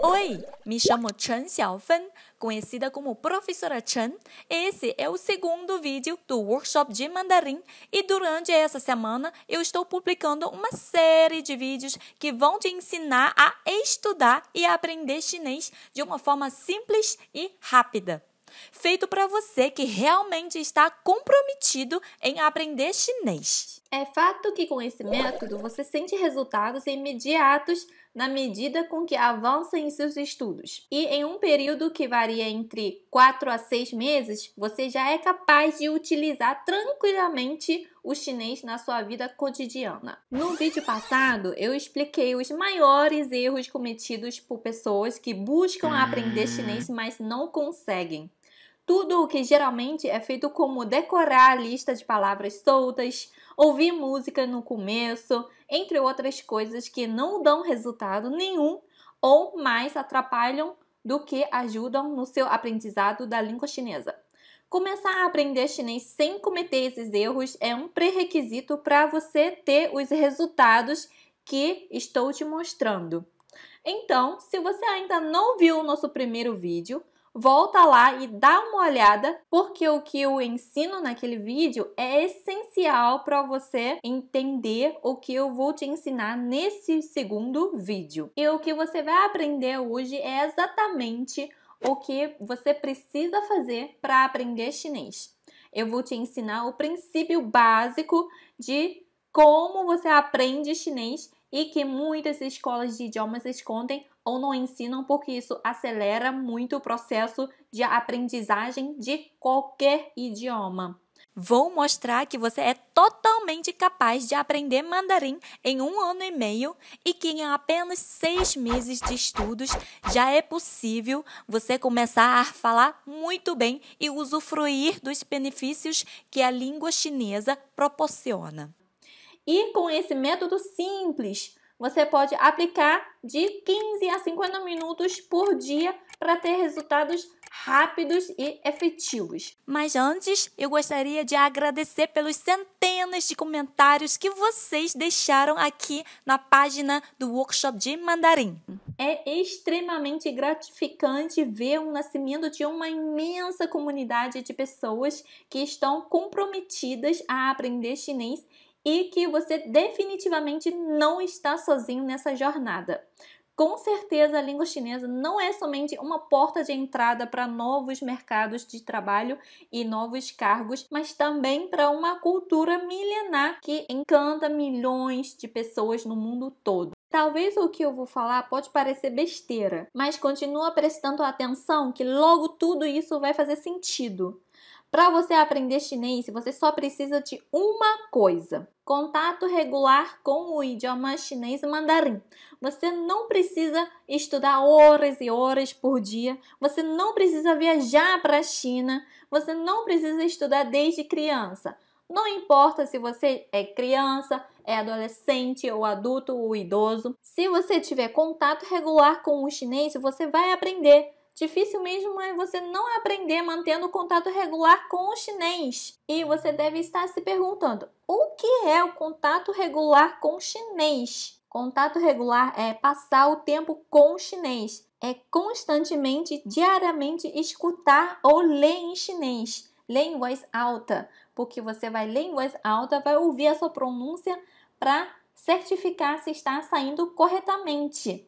Oi, me chamo Chen Xiaofen, conhecida como Professora Chen. Esse é o segundo vídeo do workshop de mandarim e durante essa semana eu estou publicando uma série de vídeos que vão te ensinar a estudar e aprender chinês de uma forma simples e rápida. Feito para você que realmente está comprometido em aprender chinês. É fato que com esse método você sente resultados imediatos na medida com que avança em seus estudos. E em um período que varia entre 4 a 6 meses, você já é capaz de utilizar tranquilamente o chinês na sua vida cotidiana. No vídeo passado, eu expliquei os maiores erros cometidos por pessoas que buscam aprender chinês, mas não conseguem. Tudo o que geralmente é feito como decorar a lista de palavras soltas, ouvir música no começo, entre outras coisas que não dão resultado nenhum ou mais atrapalham do que ajudam no seu aprendizado da língua chinesa. Começar a aprender chinês sem cometer esses erros é um pré-requisito para você ter os resultados que estou te mostrando. Então, se você ainda não viu o nosso primeiro vídeo, volta lá e dá uma olhada, porque o que eu ensino naquele vídeo é essencial para você entender o que eu vou te ensinar nesse segundo vídeo. E o que você vai aprender hoje é exatamente o que você precisa fazer para aprender chinês. Eu vou te ensinar o princípio básico de como você aprende chinês e que muitas escolas de idiomas escondem ou não ensinam, porque isso acelera muito o processo de aprendizagem de qualquer idioma. Vou mostrar que você é totalmente capaz de aprender mandarim em 1 ano e meio e que em apenas 6 meses de estudos já é possível você começar a falar muito bem e usufruir dos benefícios que a língua chinesa proporciona. E com esse método simples, você pode aplicar de 15 a 50 minutos por dia para ter resultados rápidos e efetivos. Mas antes, eu gostaria de agradecer pelos centenas de comentários que vocês deixaram aqui na página do workshop de mandarim. É extremamente gratificante ver o nascimento de uma imensa comunidade de pessoas que estão comprometidas a aprender chinês e que você definitivamente não está sozinho nessa jornada. Com certeza, a língua chinesa não é somente uma porta de entrada para novos mercados de trabalho e novos cargos, mas também para uma cultura milenar que encanta milhões de pessoas no mundo todo. Talvez o que eu vou falar pode parecer besteira, mas continua prestando atenção que logo tudo isso vai fazer sentido. Para você aprender chinês, você só precisa de uma coisa: contato regular com o idioma chinês mandarim. Você não precisa estudar horas e horas por dia, você não precisa viajar para a China, você não precisa estudar desde criança. Não importa se você é criança, é adolescente ou adulto ou idoso. Se você tiver contato regular com o chinês, você vai aprender. Difícil mesmo é você não aprender mantendo contato regular com o chinês. E você deve estar se perguntando: o que é o contato regular com o chinês? Contato regular é passar o tempo com o chinês. É constantemente, diariamente escutar ou ler em chinês. Ler em voz alta, porque você vai ler em voz alta, vai ouvir a sua pronúncia para certificar se está saindo corretamente.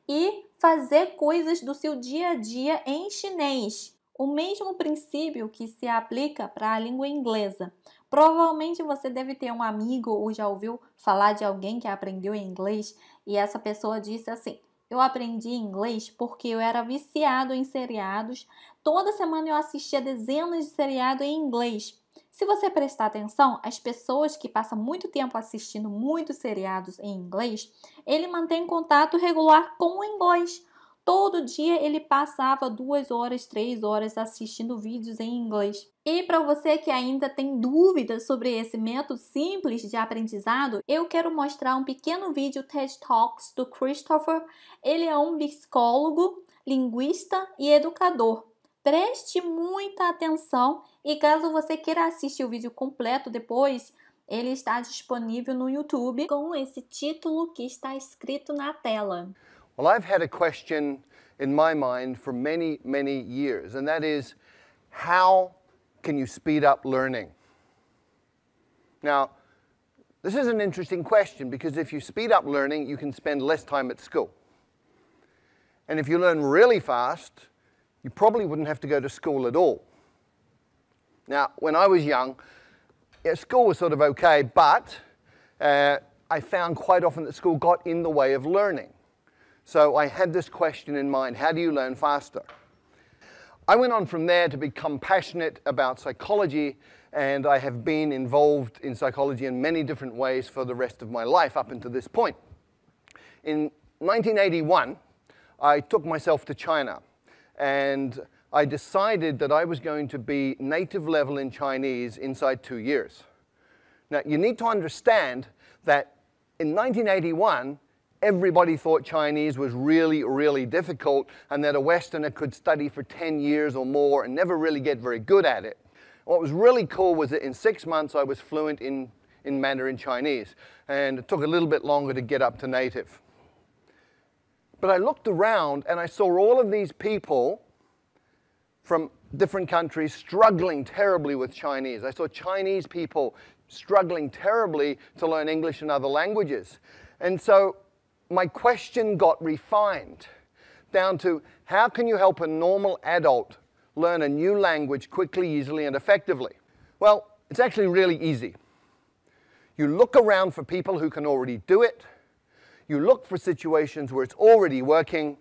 E fazer coisas do seu dia a dia em chinês. O mesmo princípio que se aplica para a língua inglesa. Provavelmente você deve ter um amigo ou já ouviu falar de alguém que aprendeu inglês e essa pessoa disse assim: eu aprendi inglês porque eu era viciado em seriados. Toda semana eu assistia dezenas de seriados em inglês. Se você prestar atenção, as pessoas que passam muito tempo assistindo muitos seriados em inglês, ele mantém contato regular com o inglês. Todo dia ele passava 2 horas, 3 horas assistindo vídeos em inglês. E para você que ainda tem dúvidas sobre esse método simples de aprendizado, eu quero mostrar um pequeno vídeo TED Talks do Christopher. Ele é um psicólogo, linguista e educador. Preste muita atenção e caso você queira assistir o vídeo completo depois, ele está disponível no YouTube com esse título que está escrito na tela. Well, I've had a question in my mind for many, many years, and that is, how can you speed up learning? Now, this is an interesting question, because if you speed up learning, you can spend less time at school. And if you learn really fast, you probably wouldn't have to go to school at all. Now, when I was young, school was sort of okay, but I found quite often that school got in the way of learning. So I had this question in mind: how do you learn faster? I went on from there to become passionate about psychology, and I have been involved in psychology in many different ways for the rest of my life up until this point. In 1981, I took myself to China, and I decided that I was going to be native level in Chinese inside 2 years. Now, you need to understand that in 1981, everybody thought Chinese was really, really difficult, and that a Westerner could study for 10 years or more and never really get very good at it. What was really cool was that in 6 months I was fluent in Mandarin Chinese, and it took a little bit longer to get up to native. But I looked around and I saw all of these people from different countries struggling terribly with Chinese. I saw Chinese people struggling terribly to learn English and other languages. And so my question got refined down to, how can you help a normal adult learn a new language quickly, easily, and effectively? Well, it's actually really easy. You look around for people who can already do it. You look for situations where it's already working,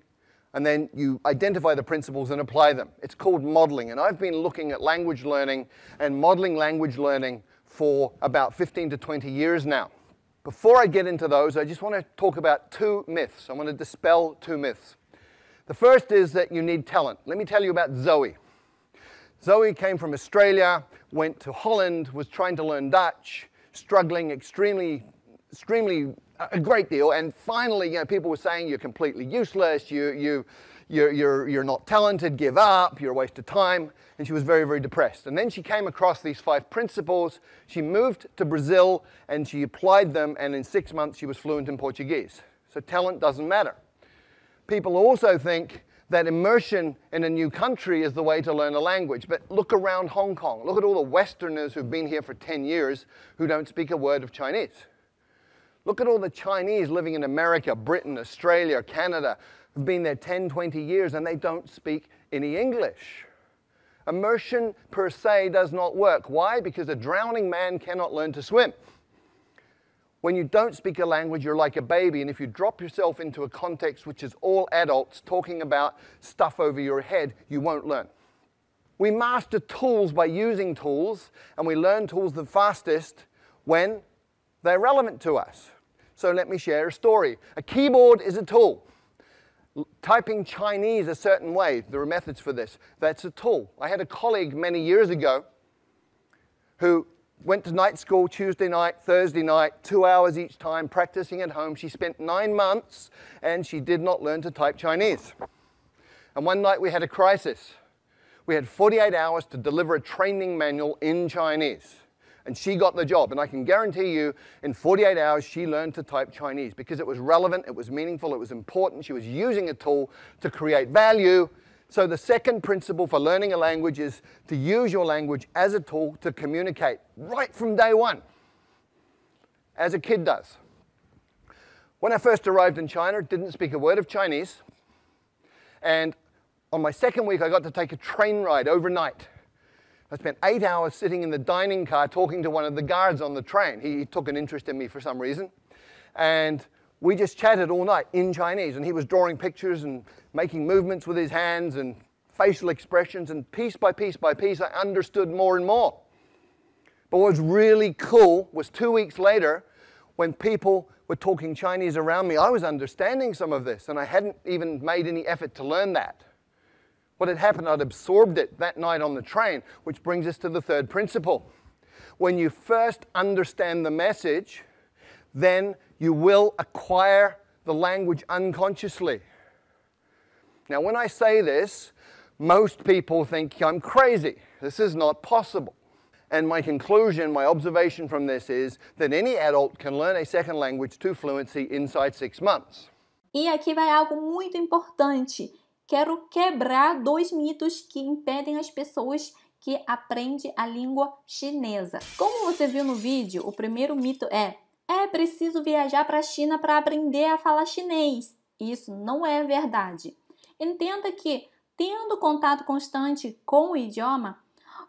and then you identify the principles and apply them. It's called modeling, and I've been looking at language learning and modeling language learning for about 15 to 20 years now. Before I get into those, I just want to talk about 2 myths. I want to dispel 2 myths. The first is that you need talent. Let me tell you about Zoe. Zoe came from Australia, went to Holland, was trying to learn Dutch, struggling extremely a great deal, and finally, people were saying you're completely useless, you're not talented, give up, you're a waste of time, and she was very, very depressed. And then she came across these 5 principles. She moved to Brazil and she applied them, and in 6 months she was fluent in Portuguese. So talent doesn't matter. People also think that immersion in a new country is the way to learn a language, but look around Hong Kong. Look at all the Westerners who've been here for 10 years who don't speak a word of Chinese. Look at all the Chinese living in America, Britain, Australia, Canada, who've been there 10, 20 years, and they don't speak any English. Immersion per se does not work. Why? Because a drowning man cannot learn to swim. When you don't speak a language, you're like a baby, and if you drop yourself into a context which is all adults talking about stuff over your head, you won't learn. We master tools by using tools, and we learn tools the fastest when they're relevant to us. So let me share a story. A keyboard is a tool. Typing Chinese a certain way, there are methods for this, that's a tool. I had a colleague many years ago who went to night school Tuesday night, Thursday night, 2 hours each time, practicing at home. She spent 9 months and she did not learn to type Chinese. And one night we had a crisis. We had 48 hours to deliver a training manual in Chinese. And she got the job, and I can guarantee you, in 48 hours, she learned to type Chinese because it was relevant, it was meaningful, it was important. She was using a tool to create value. So the second principle for learning a language is to use your language as a tool to communicate right from day one, as a kid does. When I first arrived in China, didn't speak a word of Chinese, and on my second week, I got to take a train ride overnight. I spent 8 hours sitting in the dining car talking to one of the guards on the train. He took an interest in me for some reason. And we just chatted all night in Chinese. And he was drawing pictures and making movements with his hands and facial expressions. And piece by piece by piece, I understood more and more. But what was really cool was 2 weeks later, when people were talking Chinese around me, I was understanding some of this. And I hadn't even made any effort to learn that. What had happened, I'd absorbed it that night on the train, which brings us to the third principle. When you first understand the message, then you will acquire the language unconsciously. Now, when I say this, most people think I'm crazy. This is not possible. And my conclusion, my observation from this is that any adult can learn a second language to fluency inside 6 months. E aqui vai algo muito importante. quero quebrar 2 mitos que impedem as pessoas que aprendem a língua chinesa. Como você viu no vídeo, o primeiro mito é preciso viajar para a China para aprender a falar chinês. Isso não é verdade. Entenda que, tendo contato constante com o idioma,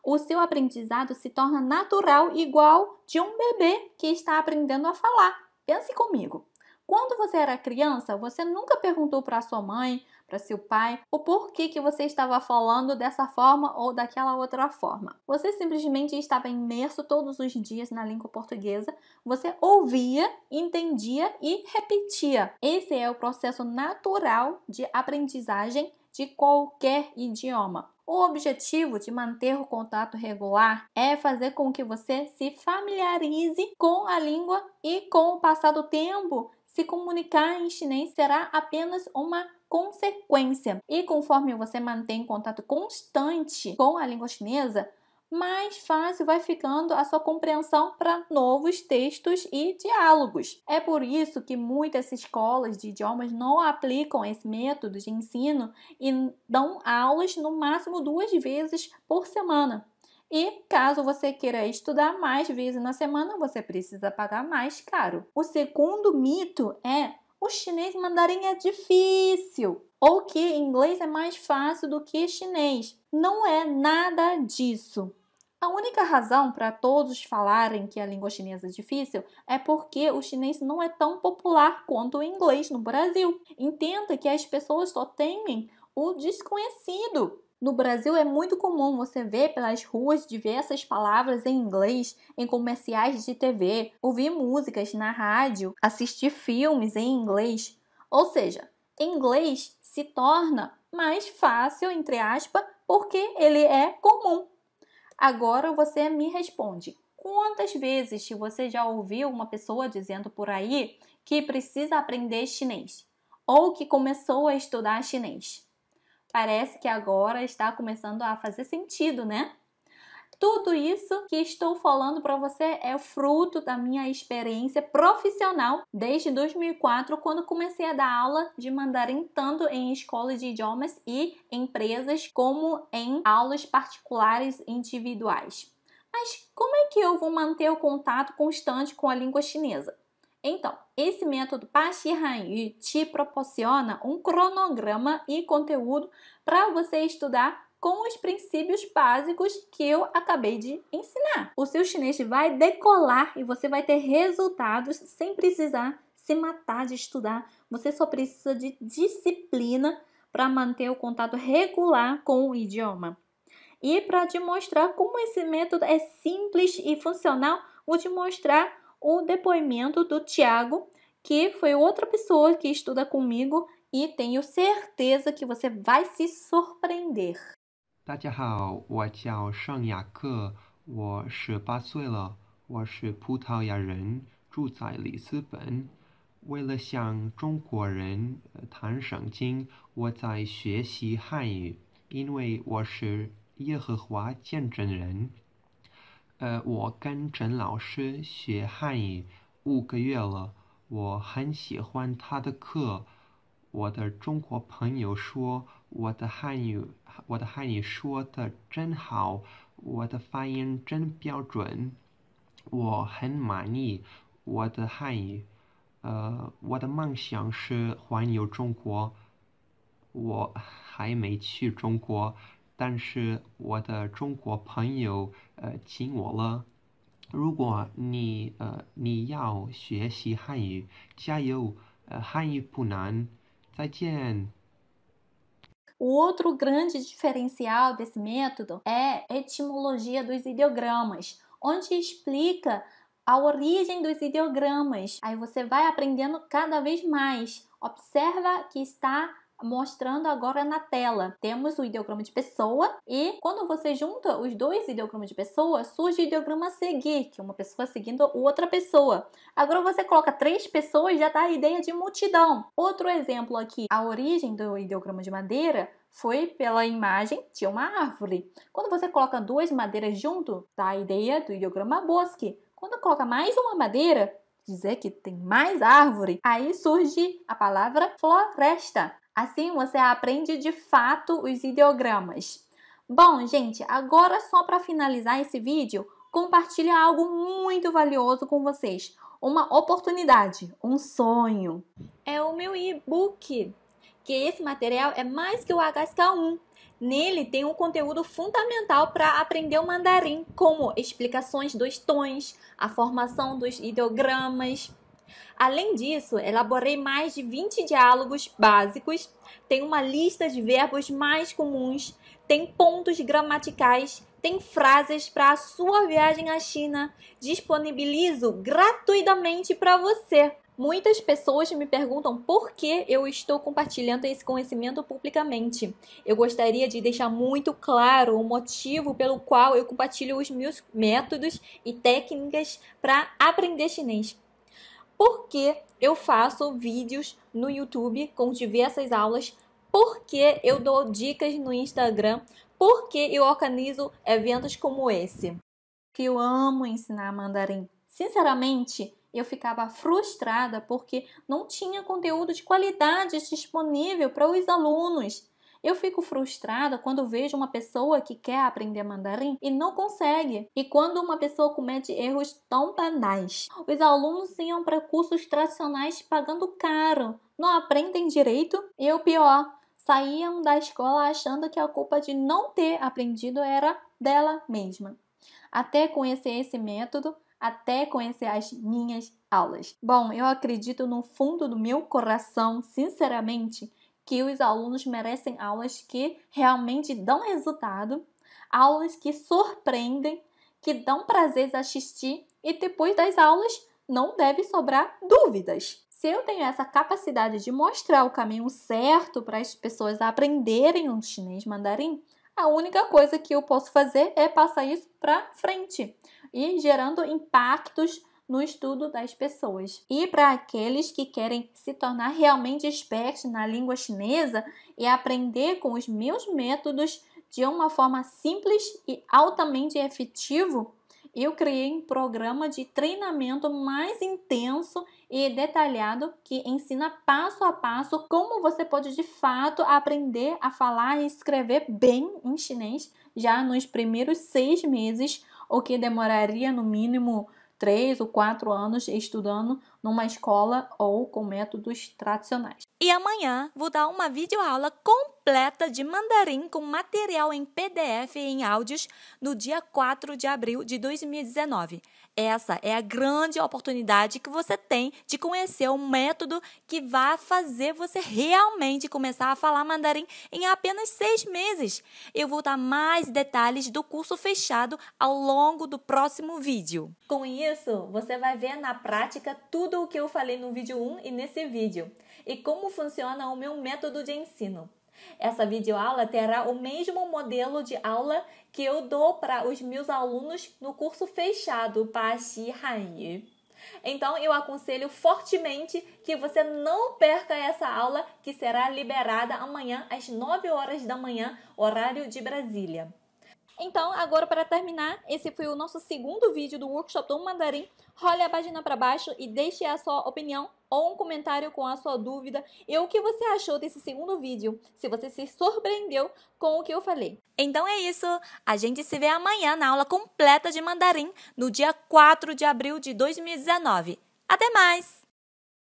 o seu aprendizado se torna natural, igual de um bebê que está aprendendo a falar. Pense comigo. Quando você era criança, você nunca perguntou para sua mãe, para seu pai, o porquê que você estava falando dessa forma ou daquela outra forma. Você simplesmente estava imerso todos os dias na língua portuguesa, você ouvia, entendia e repetia. Esse é o processo natural de aprendizagem de qualquer idioma. O objetivo de manter o contato regular é fazer com que você se familiarize com a língua e, com o passar do tempo, se comunicar em chinês será apenas uma consequência. E conforme você mantém contato constante com a língua chinesa, mais fácil vai ficando a sua compreensão para novos textos e diálogos. É por isso que muitas escolas de idiomas não aplicam esse método de ensino e dão aulas no máximo 2 vezes por semana. E caso você queira estudar mais vezes na semana, você precisa pagar mais caro. O segundo mito é: o chinês mandarim é difícil, ou que inglês é mais fácil do que chinês. Não é nada disso. A única razão para todos falarem que a língua chinesa é difícil é porque o chinês não é tão popular quanto o inglês no Brasil. Entenda que as pessoas só temem o desconhecido. No Brasil é muito comum você ver pelas ruas diversas palavras em inglês, em comerciais de TV, ouvir músicas na rádio, assistir filmes em inglês. Ou seja, inglês se torna mais fácil, entre aspas, porque ele é comum. Agora você me responde: quantas vezes você já ouviu uma pessoa dizendo por aí que precisa aprender chinês? Ou que começou a estudar chinês? Parece que agora está começando a fazer sentido, né? Tudo isso que estou falando para você é fruto da minha experiência profissional desde 2004, quando comecei a dar aula de mandarim tanto em escolas de idiomas e empresas, como em aulas particulares individuais. Mas como é que eu vou manter o contato constante com a língua chinesa? Então, esse método Paxi Hanyu te proporciona um cronograma e conteúdo para você estudar com os princípios básicos que eu acabei de ensinar. O seu chinês vai decolar e você vai ter resultados sem precisar se matar de estudar. Você só precisa de disciplina para manter o contato regular com o idioma. E para te mostrar como esse método é simples e funcional, vou te mostrar o depoimento do Thiago, que foi outra pessoa que estuda comigo, e tenho certeza que você vai se surpreender. 大家好，我叫盛雅克，我18岁了，我是葡萄牙人，住在里斯本。为了向中国人谈圣经，我在学习汉语，因为我是耶和华见证人。我跟陈老师学汉语5个月了，我很喜欢他的课。我的中国朋友说我的汉语说得真好，我的发音真标准，我很满意我的汉语。我的梦想是环游中国，我还没去中国，但是我的中国朋友请我了。如果你要学习汉语，加油！汉语不难。再见。O outro grande diferencial desse método é a etimologia dos ideogramas, onde explica a origem dos ideogramas. Aí você vai aprendendo cada vez mais. Observa que está mostrando agora na tela. Temos o ideograma de pessoa e quando você junta os 2 ideogramas de pessoa, surge o ideograma seguir, que é uma pessoa seguindo outra pessoa. Agora você coloca 3 pessoas, já dá a ideia de multidão. Outro exemplo aqui, a origem do ideograma de madeira foi pela imagem de uma árvore. Quando você coloca 2 madeiras junto, dá a ideia do ideograma bosque. Quando coloca mais uma madeira, dizer que tem mais árvore, aí surge a palavra floresta. Assim você aprende de fato os ideogramas. Bom, gente, agora só para finalizar esse vídeo, compartilho algo muito valioso com vocês. Uma oportunidade, um sonho. É o meu e-book, que esse material é mais que o HSK1. Nele tem um conteúdo fundamental para aprender o mandarim, como explicações dos tons, a formação dos ideogramas. Além disso, elaborei mais de 20 diálogos básicos, tem uma lista de verbos mais comuns, tem pontos gramaticais, tem frases para a sua viagem à China. Disponibilizo gratuitamente para você. Muitas pessoas me perguntam por que eu estou compartilhando esse conhecimento publicamente. Eu gostaria de deixar muito claro o motivo pelo qual eu compartilho os meus métodos e técnicas para aprender chinês. Porque eu faço vídeos no YouTube com diversas aulas, porque eu dou dicas no Instagram, porque eu organizo eventos como esse. Que eu amo ensinar mandarim. Sinceramente, eu ficava frustrada porque não tinha conteúdo de qualidade disponível para os alunos. Eu fico frustrada quando vejo uma pessoa que quer aprender mandarim e não consegue. E quando uma pessoa comete erros tão banais. Os alunos iam para cursos tradicionais pagando caro, não aprendem direito e o pior, saíam da escola achando que a culpa de não ter aprendido era dela mesma. Até conhecer esse método, até conhecer as minhas aulas. Bom, eu acredito no fundo do meu coração, sinceramente, que os alunos merecem aulas que realmente dão resultado, aulas que surpreendem, que dão prazer de assistir e depois das aulas não deve sobrar dúvidas. Se eu tenho essa capacidade de mostrar o caminho certo para as pessoas aprenderem o chinês mandarim, a única coisa que eu posso fazer é passar isso para frente e gerando impactos no estudo das pessoas. E para aqueles que querem se tornar realmente expertos na língua chinesa e aprender com os meus métodos de uma forma simples e altamente efetivo, eu criei um programa de treinamento mais intenso e detalhado que ensina passo a passo como você pode de fato aprender a falar e escrever bem em chinês já nos primeiros 6 meses, o que demoraria no mínimo 3 ou 4 anos estudando numa escola ou com métodos tradicionais. E amanhã vou dar uma videoaula completa de mandarim com material em PDF e em áudios no dia 4 de abril de 2019. Essa é a grande oportunidade que você tem de conhecer um método que vai fazer você realmente começar a falar mandarim em apenas 6 meses. Eu vou dar mais detalhes do curso fechado ao longo do próximo vídeo. Com isso, você vai ver na prática tudo o que eu falei no vídeo 1 e nesse vídeo, e como funciona o meu método de ensino. Essa videoaula terá o mesmo modelo de aula que eu dou para os meus alunos no curso fechado Baxi Hanyu. Então, eu aconselho fortemente que você não perca essa aula, que será liberada amanhã às 9 horas da manhã, horário de Brasília. Então, agora para terminar, esse foi o nosso segundo vídeo do Workshop do Mandarim. Role a página para baixo e deixe a sua opinião ou um comentário com a sua dúvida e o que você achou desse segundo vídeo, se você se surpreendeu com o que eu falei. Então é isso, a gente se vê amanhã na aula completa de mandarim, no dia 4 de abril de 2019. Até mais!